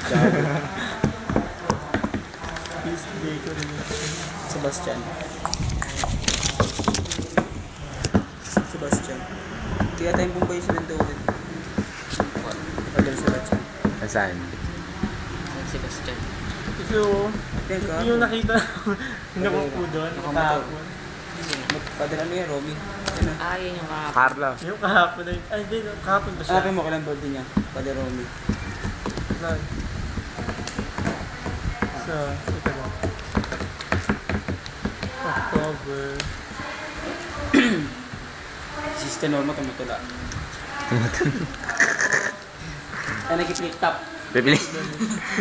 Please play ko rin. Sebastian. Sebastian. Kaya tayong Bombay sa Lindawin. Padal Sebastian. Saan? Sebastian. Ito yung nakita nakupo doon. Kahapon. Padal ano yan, Romy? Yun yung kahapon. Carlo. Yung kahapon na yun. Ay, hindi. Kahapon ba siya? Hanapin mo kailang birthday niya. Padal Romy. Saan? Sa, ito ba? October. Sister Norma tumutula. Ay, nag-flip top. Bibili.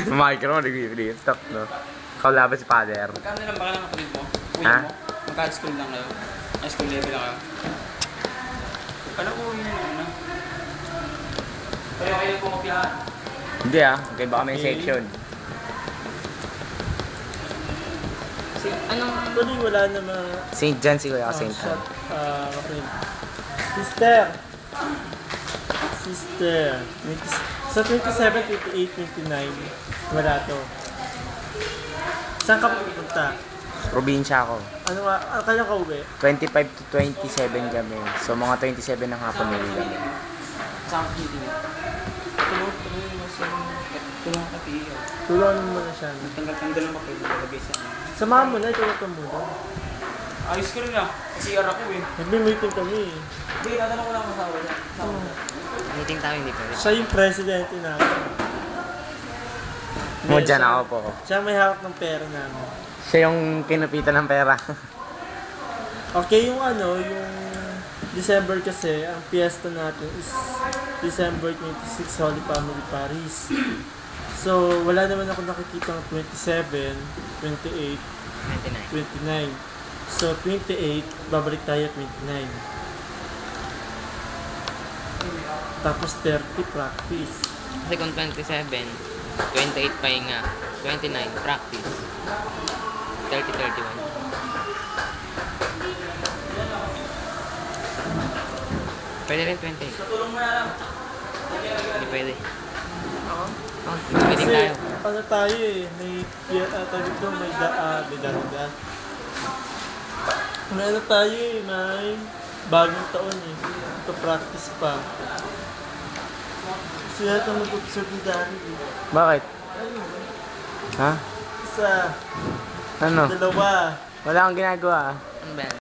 Micro, nag-flip top, no? Kaulaban si Father. Magkano lang baka lang kapatid mo? Uwi Ha? mo? Magka-high school lang kayo? High school level lang kayo? Paano uwi na ano? Pero kayo pumapihan. Hindi okay baka may section. Anong... Actually, wala naman. St. John siguro ako, St. John. Okay. Sister! Sa 27, 28, 29, wala to. Saan ka pupunta? Probinsya ako. Ano nga? Kailan ka uwi? 25 to 27 kami. So mga 27 ng hapon uwi kami. Saan ka titigil? Tulungan mo siya. Tulungan ka tiyo. Tulungan mo na siya. Tanggal mo kayo nalagay sa ano. Samahan mo na, tulungan ka muna. Ayos ko rin kasi ara ko eh. Nagbi-meeting kami eh. Hindi, tatanong ko lang ang asawa niya. Meeting tayo, hindi pwede. Siya yung presidente namin. Mo dyan ako po. Siya may hawak ng pera namin. Siya yung kinupitan ng pera. Okay, yung yung December kasi, ang fiesta natin is December 26, Holy Family Paris. So, wala naman ako nakikita ng 27, 28, 29. So, 28, babalik tayo 29. Tapos 30, practice. Kasi kung 27, 28 pahinga, 29, practice. 30, 31. Pwede rin 28. Tulong mo na lang. Hindi pwede. Oo. Oh, meeting Kasi, tayo. ano tayo eh, may darugan. May ano tayo eh, may bagong taon eh. Ito practice pa. Gusto yata mag-observe ni Dari eh. Bakit? Ha? Isa, Ano? dalawa. Wala akong ginagawa. Ano ba yan?